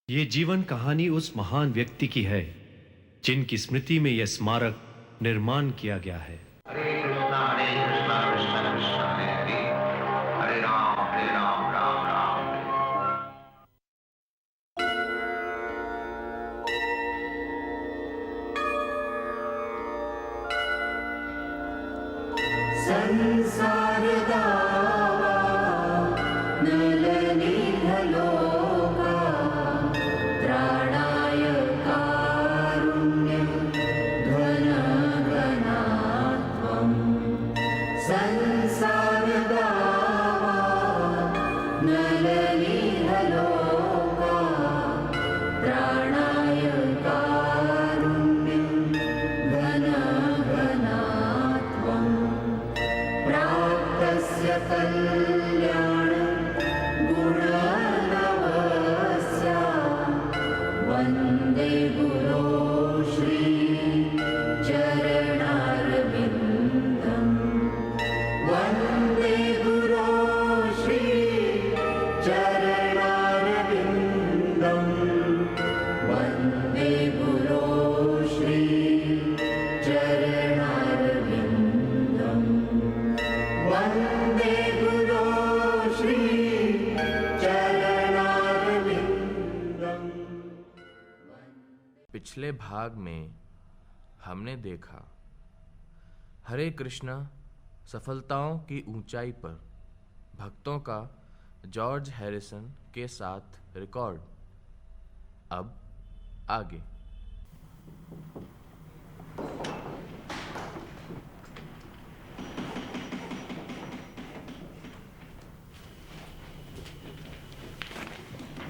ये जीवन कहानी उस महान व्यक्ति की है जिनकी स्मृति में यह स्मारक निर्माण किया गया है। हरे कृष्णा कृष्ण कृष्ण हरे हरे, हरे राम राम राम हरे। संसार दावा नलनीहलोका त्राणाय कारुण्यं घनघनात्वं। संसार दावा नलनीहलोका त्राणाय कारुण्यं घनघनात्वम्। प्राप्तस्य कल्याणं गुणनवस्य वन्दे गुरो श्री चरणारविन्दम्। वन्दे गुरो श्री चरणारविन्दम्। वन्दे गुरो श्री चरणारविन्दम्। वन्दे गुरो श्री चरणारविन्दम्। पिछले भाग में हमने देखा हरे कृष्णा सफलताओं की ऊंचाई पर भक्तों का जॉर्ज हैरिसन के साथ रिकॉर्ड। अब आगे।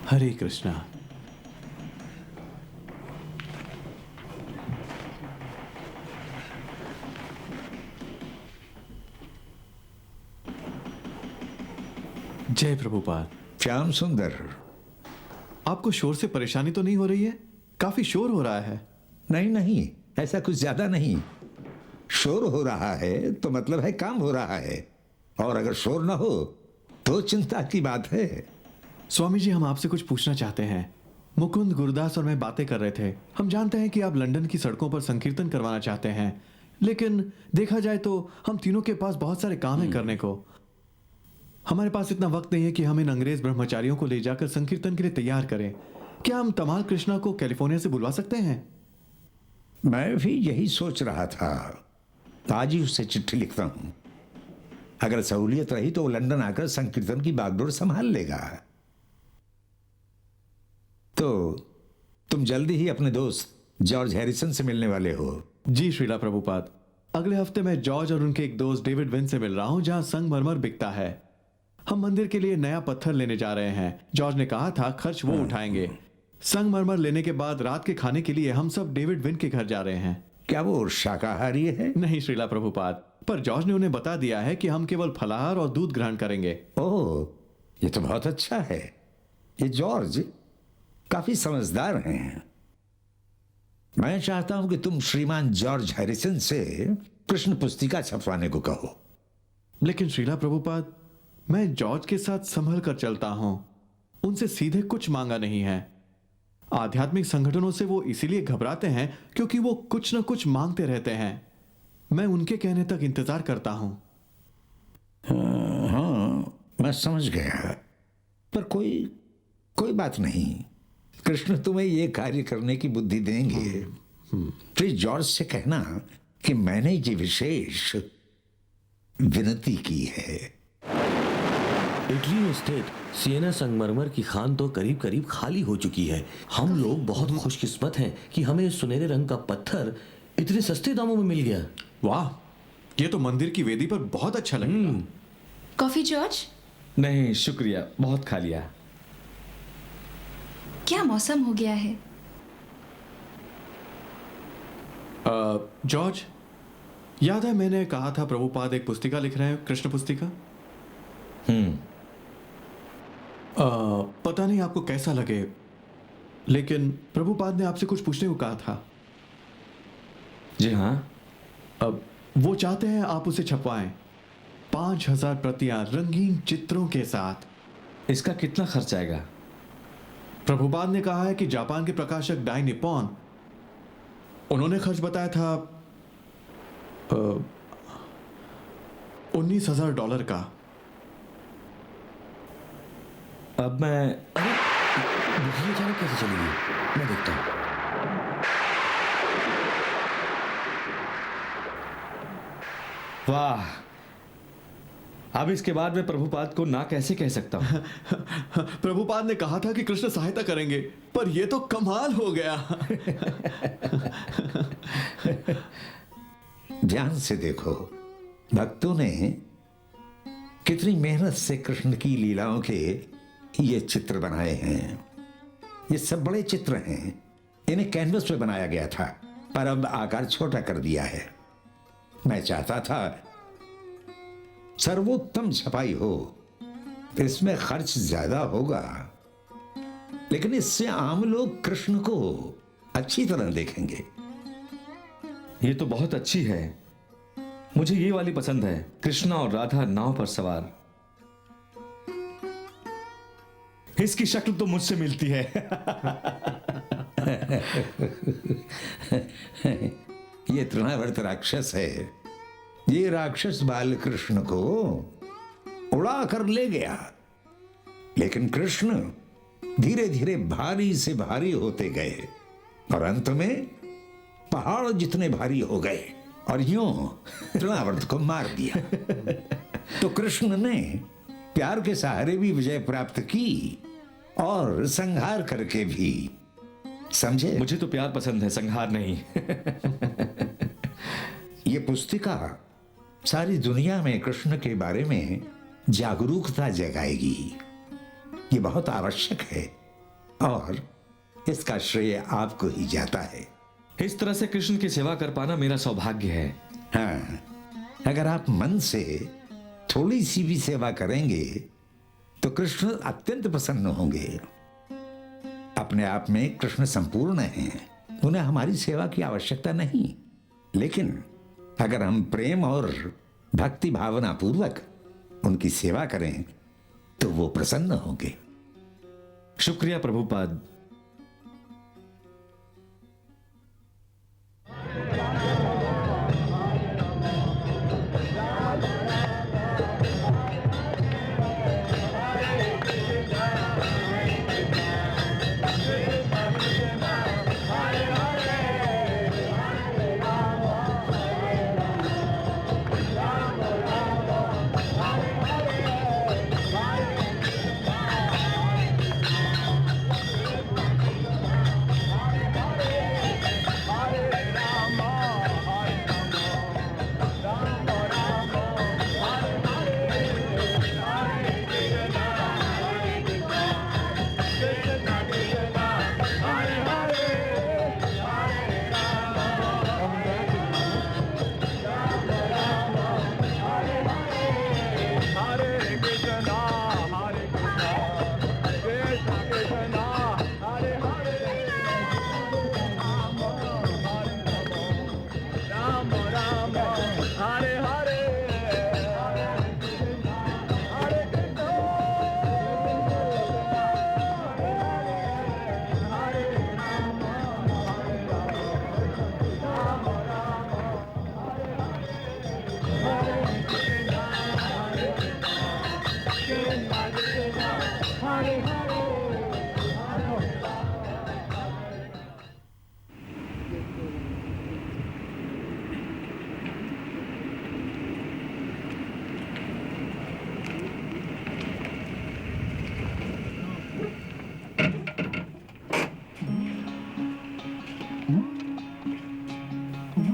हरे कृष्णा। जय प्रभुपाद। श्याम सुंदर, आपको शोर से परेशानी तो नहीं हो रही है? काफी शोर हो रहा है। नहीं नहीं, ऐसा कुछ ज्यादा नहीं। शोर हो रहा है तो मतलब है काम हो रहा है, और अगर शोर ना हो तो चिंता की बात है। स्वामी जी, हम आपसे कुछ पूछना चाहते हैं। मुकुंद, गुरदास और मैं बातें कर रहे थे। हम जानते हैं कि आप लंदन की सड़कों पर संकीर्तन करवाना चाहते हैं, लेकिन देखा जाए तो हम तीनों के पास बहुत सारे काम है करने को। हमारे पास इतना वक्त नहीं है कि हम इन अंग्रेज ब्रह्मचारियों को ले जाकर संकीर्तन के लिए तैयार करें। क्या हम तमाल कृष्णा को कैलिफोर्निया से बुलवा सकते हैं? मैं भी यही सोच रहा था, आज ही उससे चिट्ठी लिखता हूं। अगर सहूलियत रही तो वो लंदन आकर संकीर्तन की बागडोर संभाल लेगा। तो तुम जल्दी ही अपने दोस्त जॉर्ज हैरिसन से मिलने वाले हो? जी श्रीला प्रभुपाद। अगले हफ्ते मैं जॉर्ज और उनके एक दोस्त डेविड विन से मिल रहा हूं, जहां संगमरमर बिकता है। हम मंदिर के लिए नया पत्थर लेने जा रहे हैं। जॉर्ज ने कहा था खर्च वो उठाएंगे। संगमरमर लेने के बाद रात के खाने के लिए हम सब डेविड विन के घर जा रहे हैं। क्या वो शाकाहारी है? नहीं श्रीला प्रभुपाद, पर जॉर्ज ने उन्हें बता दिया है कि हम केवल फलाहार और दूध ग्रहण करेंगे। ओह, ये तो बहुत अच्छा है। ये जॉर्ज काफी समझदार हैं। मैं चाहता हूं कि तुम श्रीमान जॉर्ज हैरिसन से कृष्ण पुस्तिका छपवाने को कहो। लेकिन श्रीला प्रभुपाद, मैं जॉर्ज के साथ संभल कर चलता हूं। उनसे सीधे कुछ मांगा नहीं है। आध्यात्मिक संगठनों से वो इसीलिए घबराते हैं क्योंकि वो कुछ न कुछ मांगते रहते हैं। मैं उनके कहने तक इंतजार करता हूं। हाँ, मैं समझ गया, पर कोई बात नहीं। कृष्ण तुम्हें ये कार्य करने की बुद्धि देंगे। प्लीज जॉर्ज से कहना कि मैंने ये विशेष विनती की है। इटली में स्थित सिएना संगमरमर की खान तो करीब करीब खाली हो चुकी है। हम लोग बहुत खुशकिस्मत हैं कि हमें इस सुनहरे रंग का पत्थर इतने सस्ते दामों में मिल गया। वाह, ये तो मंदिर की वेदी पर बहुत अच्छा लगेगा। Coffee George? नहीं शुक्रिया, बहुत खा लिया। क्या मौसम हो गया है। जॉर्ज, याद है मैंने कहा था प्रभुपाद एक पुस्तिका लिख रहे हैं, कृष्ण पुस्तिका? पता नहीं आपको कैसा लगे, लेकिन प्रभुपाद ने आपसे कुछ पूछने को कहा था। जी हाँ। अब वो चाहते हैं आप उसे छपवाएं। 5000 प्रतियां रंगीन चित्रों के साथ। इसका कितना खर्च आएगा? प्रभुपाद ने कहा है कि जापान के प्रकाशक डाई निप्पॉन, उन्होंने खर्च बताया था $19,000 का। अब मैं अरे बिजली अचानक कैसे चली गई? मैं देखता हूँ। वाह, अब इसके बाद मैं प्रभुपाद को ना कैसे कह सकता हूँ। प्रभुपाद ने कहा था कि कृष्ण सहायता करेंगे, पर यह तो कमाल हो गया। ध्यान से देखो, भक्तों ने कितनी मेहनत से कृष्ण की लीलाओं के ये चित्र बनाए हैं। ये सब बड़े चित्र हैं। इन्हें कैनवस पे बनाया गया था, पर अब आकार छोटा कर दिया है। मैं चाहता था सर्वोत्तम छपाई हो, इसमें खर्च ज्यादा होगा, लेकिन इससे आम लोग कृष्ण को अच्छी तरह देखेंगे। ये तो बहुत अच्छी है, मुझे ये वाली पसंद है, कृष्णा और राधा नाव पर सवार। इसकी शक्ल तो मुझसे मिलती है। ये तृणावर्त राक्षस है। ये राक्षस बाल कृष्ण को उड़ा कर ले गया, लेकिन कृष्ण धीरे धीरे भारी से भारी होते गए और अंत में पहाड़ जितने भारी हो गए और यूं तृणावर्त को मार दिया। तो कृष्ण ने प्यार के सहारे भी विजय प्राप्त की और संहार करके भी। समझे? मुझे तो प्यार पसंद है, संहार नहीं। ये पुस्तिका सारी दुनिया में कृष्ण के बारे में जागरूकता जगाएगी। ये बहुत आवश्यक है और इसका श्रेय आपको ही जाता है। इस तरह से कृष्ण की सेवा कर पाना मेरा सौभाग्य है। हाँ, अगर आप मन से थोड़ी सी भी सेवा करेंगे तो कृष्ण अत्यंत प्रसन्न होंगे। अपने आप में कृष्ण संपूर्ण हैं, उन्हें हमारी सेवा की आवश्यकता नहीं, लेकिन अगर हम प्रेम और भक्ति भावना पूर्वक उनकी सेवा करें तो वो प्रसन्न होंगे। शुक्रिया प्रभुपाद।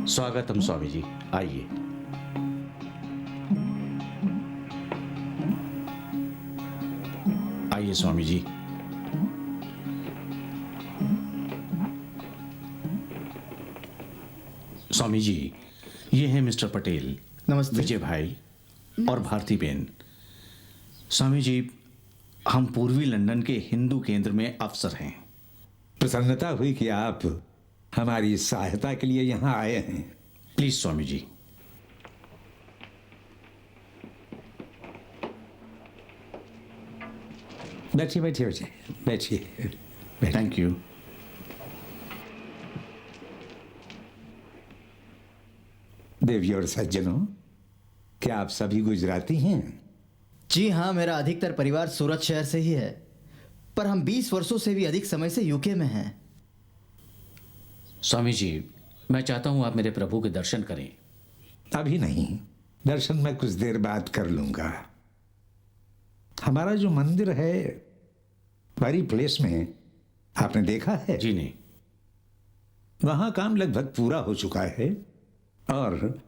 स्वागतम स्वामी जी, आइए। आइए स्वामी जी। स्वामी जी, ये हैं मिस्टर पटेल। नमस्ते। विजय भाई और भारती बेन। स्वामी जी, हम पूर्वी लंदन के हिंदू केंद्र में अफसर हैं। प्रसन्नता हुई कि आप हमारी सहायता के लिए यहां आए हैं। प्लीज स्वामी जी। बैठिए बैठिए बैठिए बैठिए। Thank you. देवी और सज्जनों, क्या आप सभी गुजराती हैं? जी हाँ, मेरा अधिकतर परिवार सूरत शहर से ही है, पर हम 20 वर्षों से भी अधिक समय से यूके में हैं। स्वामी जी, मैं चाहता हूं आप मेरे प्रभु के दर्शन करें। अभी नहीं, दर्शन मैं कुछ देर बाद कर लूंगा। हमारा जो मंदिर है बड़ी प्लेस में, आपने देखा है? जी नहीं। वहां काम लगभग पूरा हो चुका है और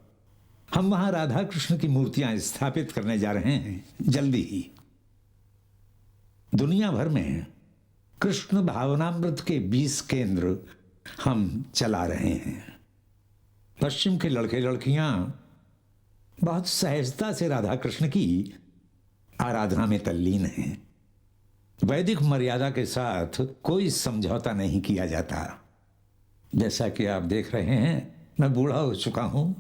हम वहां राधा कृष्ण की मूर्तियां स्थापित करने जा रहे हैं जल्दी ही। दुनिया भर में कृष्ण भावनामृत के 20 केंद्र हम चला रहे हैं। पश्चिम के लड़के लड़कियां बहुत सहजता से राधा कृष्ण की आराधना में तल्लीन हैं। वैदिक मर्यादा के साथ कोई समझौता नहीं किया जाता। जैसा कि आप देख रहे हैं, मैं बूढ़ा हो चुका हूं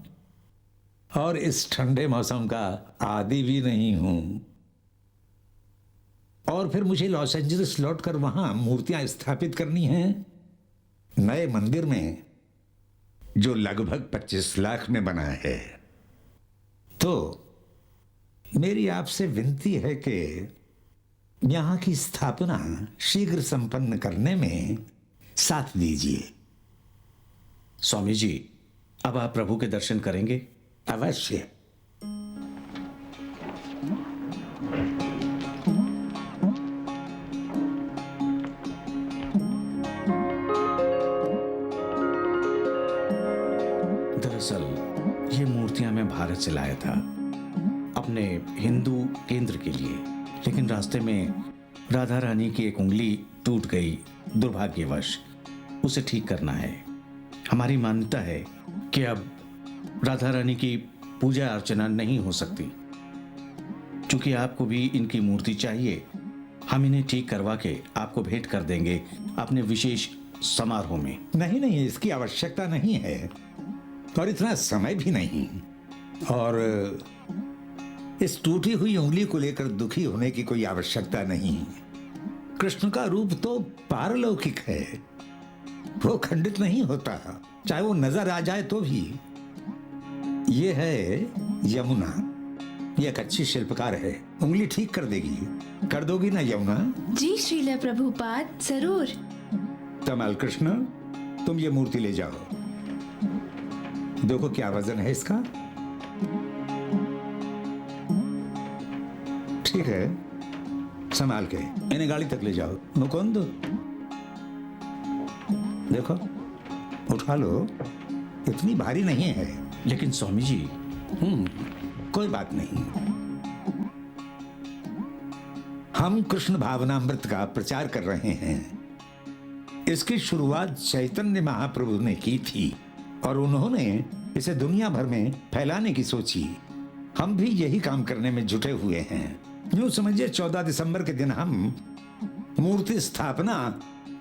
और इस ठंडे मौसम का आदी भी नहीं हूं। और फिर मुझे लॉस एंजलिस लौटकर वहां मूर्तियां स्थापित करनी हैं नए मंदिर में, जो लगभग 25 लाख में बना है। तो मेरी आपसे विनती है कि यहां की स्थापना शीघ्र संपन्न करने में साथ दीजिए। स्वामी जी, अब आप प्रभु के दर्शन करेंगे? अवश्य। दरअसल ये मूर्तियां मैं भारत से लाया था अपने हिंदू केंद्र के लिए, लेकिन रास्ते में राधा रानी की एक उंगली टूट गई दुर्भाग्यवश। उसे ठीक करना है। हमारी मान्यता है कि अब राधा रानी की पूजा अर्चना नहीं हो सकती। चूंकि आपको भी इनकी मूर्ति चाहिए, हम इन्हें ठीक करवा के आपको भेंट कर देंगे अपने विशेष समारोह में। नहीं नहीं, इसकी आवश्यकता नहीं है और इतना समय भी नहीं। और इस टूटी हुई उंगली को लेकर दुखी होने की कोई आवश्यकता नहीं। कृष्ण का रूप तो पारलौकिक है, वो खंडित नहीं होता, चाहे वो नजर आ जाए तो भी। ये है यमुना, ये एक अच्छी शिल्पकार है, उंगली ठीक कर देगी। कर दोगी ना यमुना? जी श्रील प्रभुपाद, जरूर। तमाल कृष्ण, तुम ये मूर्ति ले जाओ। देखो क्या वजन है इसका। ठीक है, संभाल के इन्हें गाड़ी तक ले जाओ। मुकुंद, देखो उठा लो, इतनी भारी नहीं है। लेकिन स्वामी जी, कोई बात नहीं। हम कृष्ण भावनामृत का प्रचार कर रहे हैं। इसकी शुरुआत चैतन्य महाप्रभु ने की थी और उन्होंने इसे दुनिया भर में फैलाने की सोची। हम भी यही काम करने में जुटे हुए हैं। यूं समझिए 14 दिसंबर के दिन हम मूर्ति स्थापना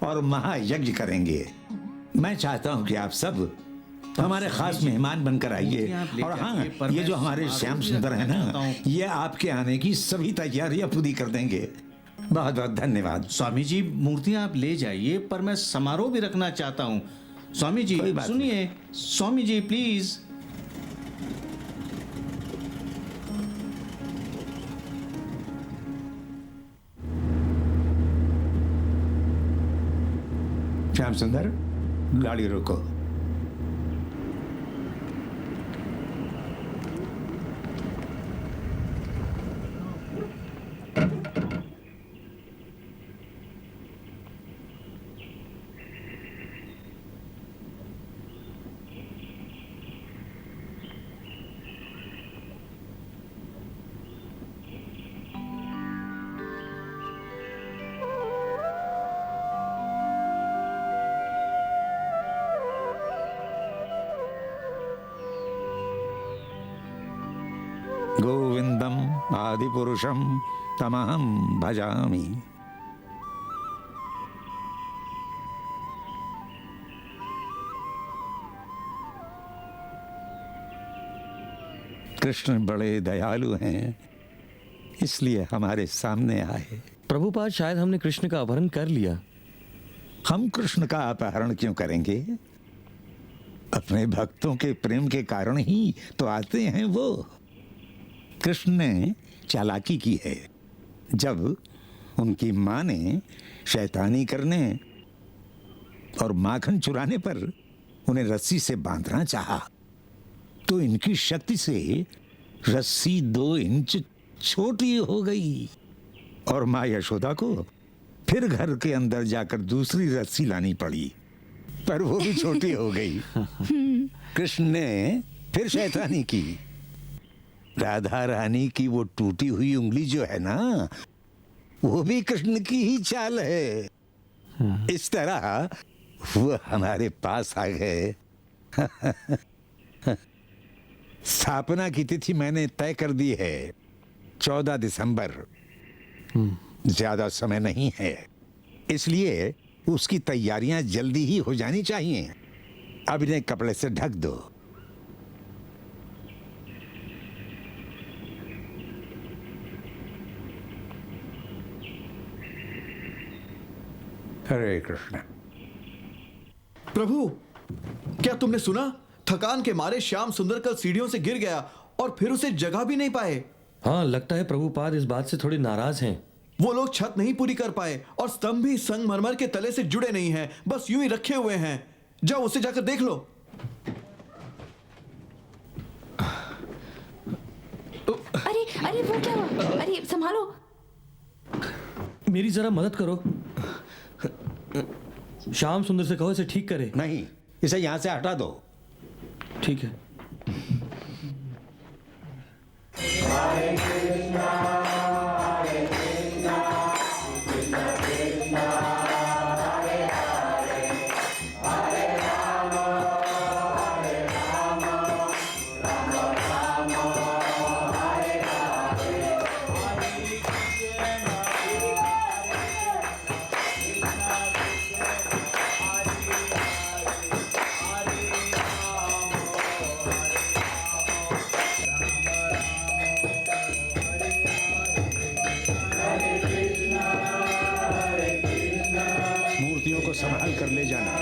और महायज्ञ करेंगे। मैं चाहता हूं कि आप सब हमारे खास मेहमान बनकर आइए। और हाँ, ये जो हमारे श्याम सुंदर है ना, ये आपके आने की सभी तैयारियां पूरी कर देंगे। बहुत बहुत धन्यवाद। स्वामी जी, मूर्तियां आप ले जाइए, पर मैं समारोह भी रखना चाहता हूं। स्वामी जी सुनिए, स्वामी जी प्लीज। श्याम सुंदर, गाड़ी रोको। गोविंदम आदिपुरुषम तमहम भजामि। कृष्ण बड़े दयालु हैं, इसलिए हमारे सामने आए। प्रभुपाद, शायद हमने कृष्ण का अपहरण कर लिया। हम कृष्ण का अपहरण क्यों करेंगे? अपने भक्तों के प्रेम के कारण ही तो आते हैं वो। कृष्ण ने चालाकी की है। जब उनकी मां ने शैतानी करने और माखन चुराने पर उन्हें रस्सी से बांधना चाहा, तो इनकी शक्ति से रस्सी 2 इंच छोटी हो गई और मां यशोदा को फिर घर के अंदर जाकर दूसरी रस्सी लानी पड़ी, पर वो भी छोटी हो गई। कृष्ण ने फिर शैतानी की। राधा रानी की वो टूटी हुई उंगली जो है ना, वो भी कृष्ण की ही चाल है। इस तरह वो हमारे पास आ गए। स्थापना की तिथि मैंने तय कर दी है, 14 दिसंबर। ज्यादा समय नहीं है, इसलिए उसकी तैयारियां जल्दी ही हो जानी चाहिए। अब इन्हें कपड़े से ढक दो। हरे कृष्ण। प्रभु, क्या तुमने सुना? थकान के मारे श्याम सुंदर कल सीढ़ियों से गिर गया और फिर उसे जगह भी नहीं पाए। हाँ, लगता है प्रभुपाद इस बात से थोड़ी नाराज हैं। वो लोग छत नहीं पूरी कर पाए और स्तंभ भी संगमरमर के तले से जुड़े नहीं हैं, बस यूं ही रखे हुए हैं। जाओ उसे जाकर देख लो। अरे अरे वो क्या हुआ? अरे संभालो। मेरी जरा मदद करो। श्याम सुंदर से कहो इसे ठीक करे। नहीं, इसे यहां से हटा दो। ठीक है। मूर्तियों को संभाल कर ले जाना।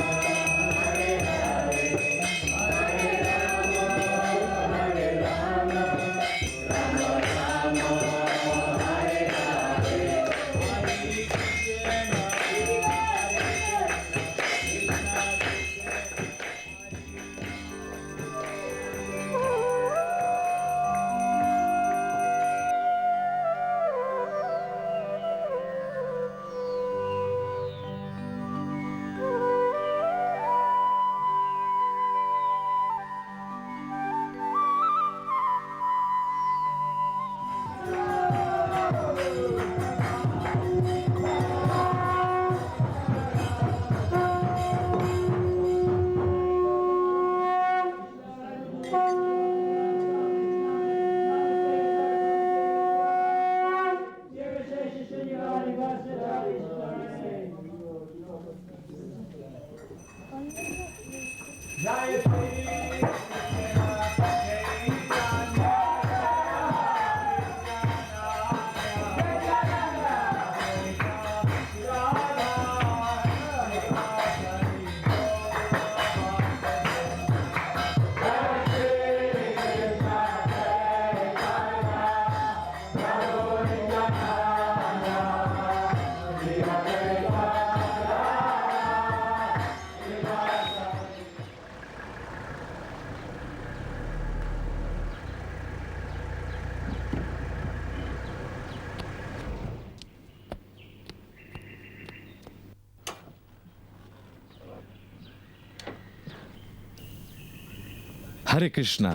हरे कृष्णा,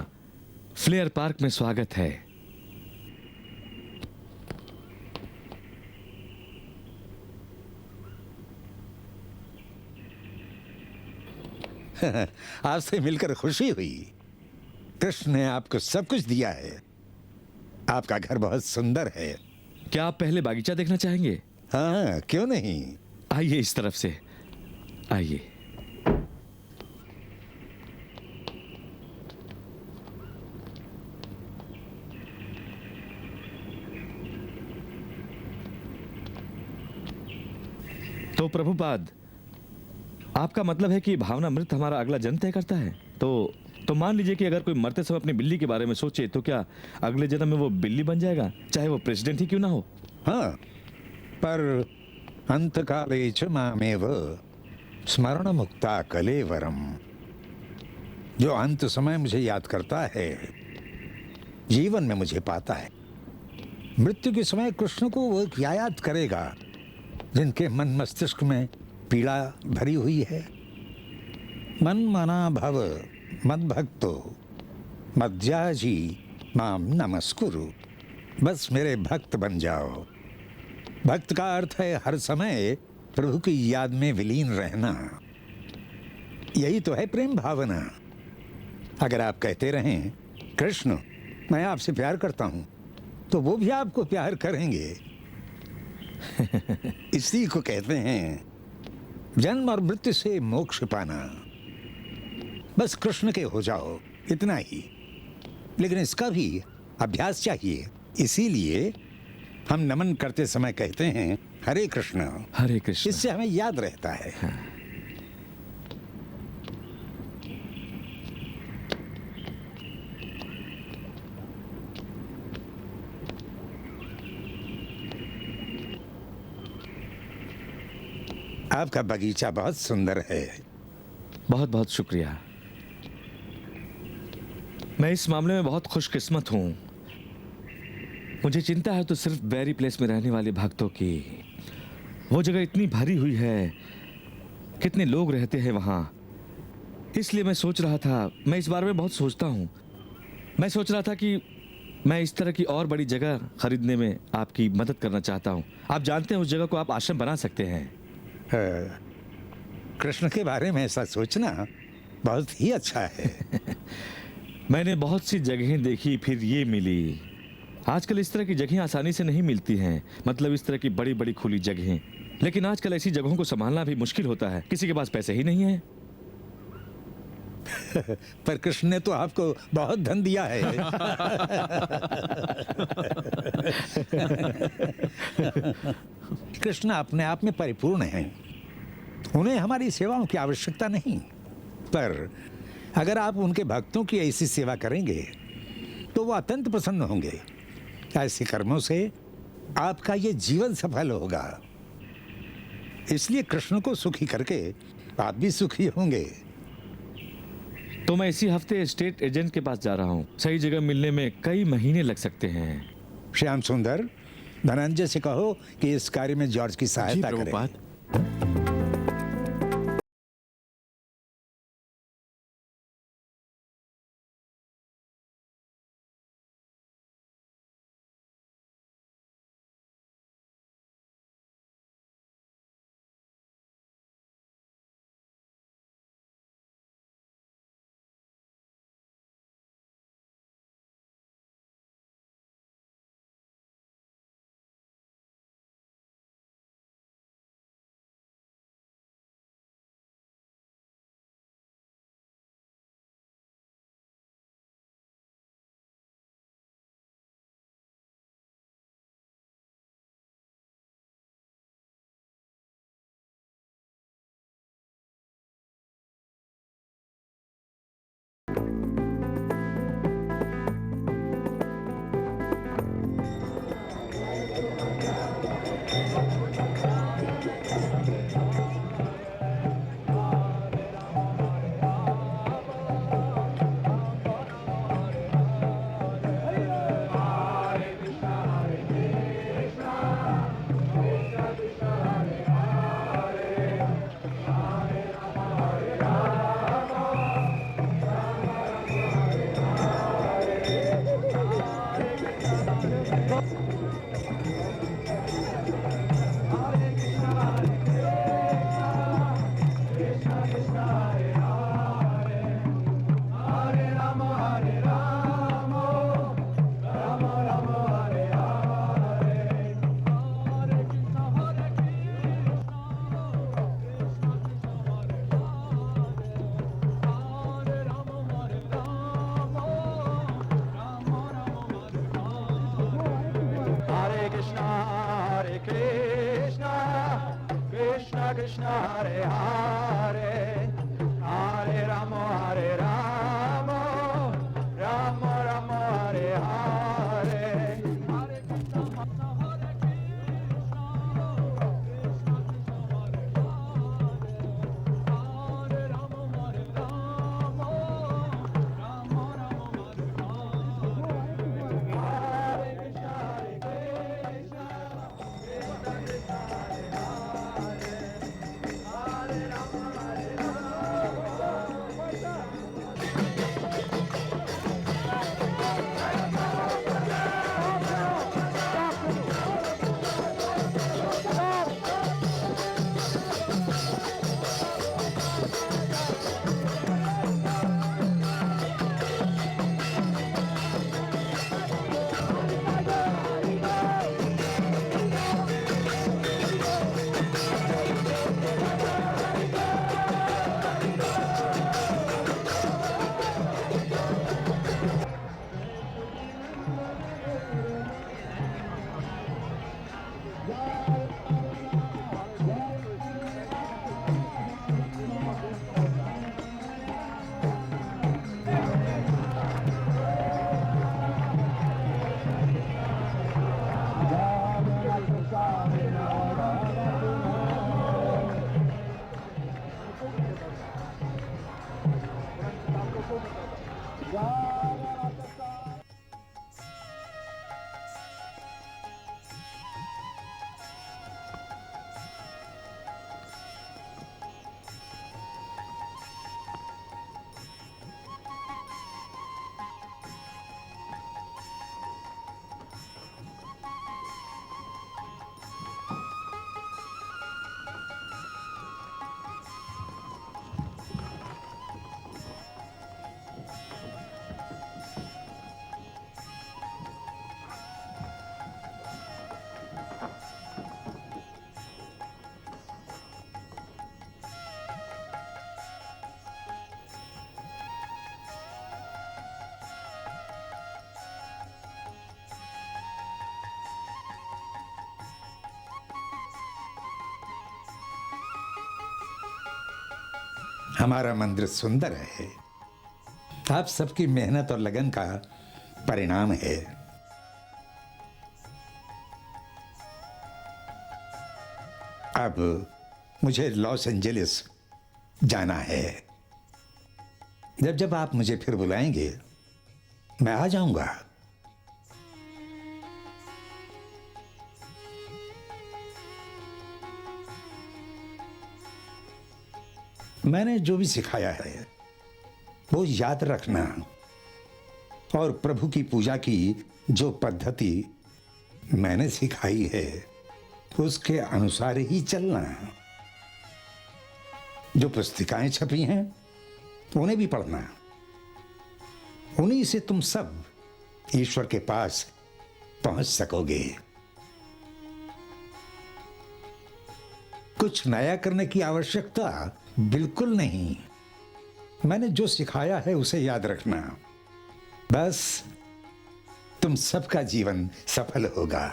फ्लेयर पार्क में स्वागत है। आपसे मिलकर खुशी हुई। कृष्ण ने आपको सब कुछ दिया है। आपका घर बहुत सुंदर है। क्या आप पहले बागीचा देखना चाहेंगे? हाँ, क्यों नहीं। आइए इस तरफ से, आइए। तो प्रभुपाद, आपका मतलब है कि भावना मृत हमारा अगला जन्म तय करता है? तो मान लीजिए कि अगर कोई मरते समय अपनी बिल्ली के बारे में सोचे तो क्या अगले जन्म में वो बिल्ली बन जाएगा, चाहे वो प्रेसिडेंट ही क्यों ना हो? हाँ, पर अंतकाले च मामेव स्मरण मुक्ता कलेवरम। जो अंत समय मुझे याद करता है, जीवन में मुझे पाता है। मृत्यु के समय कृष्ण को वो क्या याद करेगा जिनके मन मस्तिष्क में पीड़ा भरी हुई है। मन मना भव मद भक्तो मज्जाजी माम नमस्कुरु। बस मेरे भक्त बन जाओ। भक्त का अर्थ है हर समय प्रभु की याद में विलीन रहना। यही तो है प्रेम भावना। अगर आप कहते रहें कृष्ण मैं आपसे प्यार करता हूं, तो वो भी आपको प्यार करेंगे। इसी को कहते हैं जन्म और मृत्यु से मोक्ष पाना। बस कृष्ण के हो जाओ, इतना ही। लेकिन इसका भी अभ्यास चाहिए। इसीलिए हम नमन करते समय कहते हैं हरे कृष्ण। हरे कृष्ण। इससे हमें याद रहता है। आपका बगीचा बहुत सुंदर है। बहुत बहुत शुक्रिया। मैं इस मामले में बहुत खुशकिस्मत हूं। मुझे चिंता है तो सिर्फ बैरी प्लेस में रहने वाले भक्तों की। वो जगह इतनी भरी हुई है, कितने लोग रहते हैं वहां। इसलिए मैं सोच रहा था, मैं इस बारे में बहुत सोचता हूं। मैं सोच रहा था कि मैं इस तरह की और बड़ी जगह खरीदने में आपकी मदद करना चाहता हूं। आप जानते हैं उस जगह को आप आश्रम बना सकते हैं। कृष्ण के बारे में ऐसा सोचना बहुत ही अच्छा है। मैंने बहुत सी जगहें देखी, फिर ये मिली। आजकल इस तरह की जगहें आसानी से नहीं मिलती हैं, मतलब इस तरह की बड़ी बड़ी खुली जगहें। लेकिन आजकल ऐसी जगहों को संभालना भी मुश्किल होता है, किसी के पास पैसे ही नहीं है। पर कृष्ण ने तो आपको बहुत धन दिया है। कृष्ण अपने आप में परिपूर्ण हैं। उन्हें हमारी सेवाओं की आवश्यकता नहीं। पर अगर आप उनके भक्तों की ऐसी सेवा करेंगे तो वो अत्यंत प्रसन्न होंगे। ऐसे कर्मों से आपका ये जीवन सफल होगा। इसलिए कृष्ण को सुखी करके आप भी सुखी होंगे। तो मैं इसी हफ्ते स्टेट एजेंट के पास जा रहा हूँ। सही जगह मिलने में कई महीने लग सकते हैं। श्याम सुंदर, धनंजय से कहो कि इस कार्य में जॉर्ज की सहायता करें। कृष्ण हरे हरे हरे राम राम राम हरे हरे हरे कृष्ण हरे कृष्ण हरे राम हरे राम राम राम हरे कृष्ण हमारा मंदिर सुंदर है, आप सबकी मेहनत और लगन का परिणाम है। अब मुझे लॉस एंजलिस जाना है। जब आप मुझे फिर बुलाएंगे मैं आ जाऊंगा। मैंने जो भी सिखाया है वो याद रखना, और प्रभु की पूजा की जो पद्धति मैंने सिखाई है उसके अनुसार ही चलना। जो पुस्तिकाएं छपी हैं उन्हें भी पढ़ना, उन्हीं से तुम सब ईश्वर के पास पहुंच सकोगे। कुछ नया करने की आवश्यकता बिल्कुल नहीं। मैंने जो सिखाया है उसे याद रखना, बस तुम सबका जीवन सफल होगा।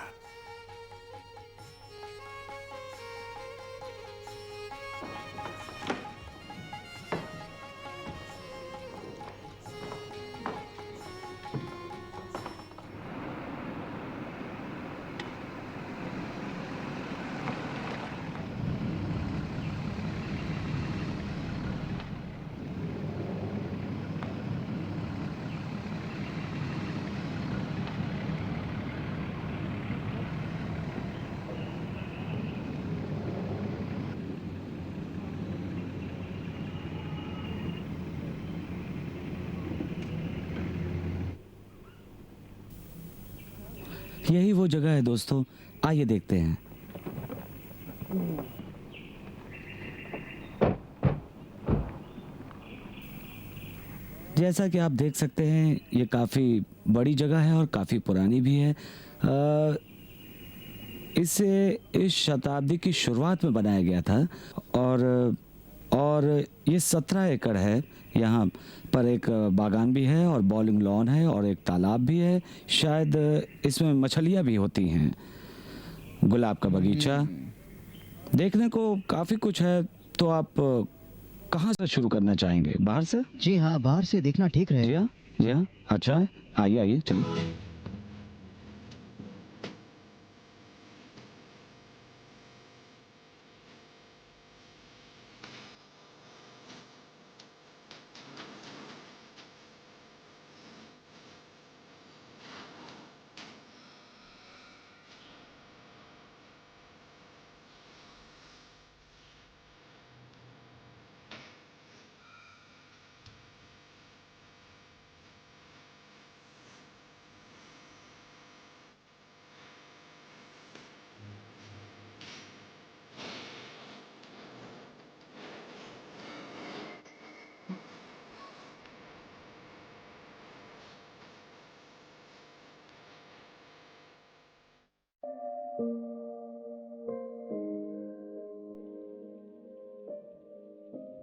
यही वो जगह है दोस्तों, आइए देखते हैं। जैसा कि आप देख सकते हैं ये काफ़ी बड़ी जगह है और काफ़ी पुरानी भी है। इसे इस शताब्दी की शुरुआत में बनाया गया था और ये 17 एकड़ है। यहाँ पर एक बागान भी है और बॉलिंग लॉन है और एक तालाब भी है। शायद इसमें मछलियाँ भी होती हैं। गुलाब का बगीचा देखने को काफी कुछ है, तो आप कहाँ से शुरू करना चाहेंगे? बाहर से? जी हाँ, बाहर से देखना ठीक रहेगा। जी हाँ, अच्छा है, आइए आइए चलिए।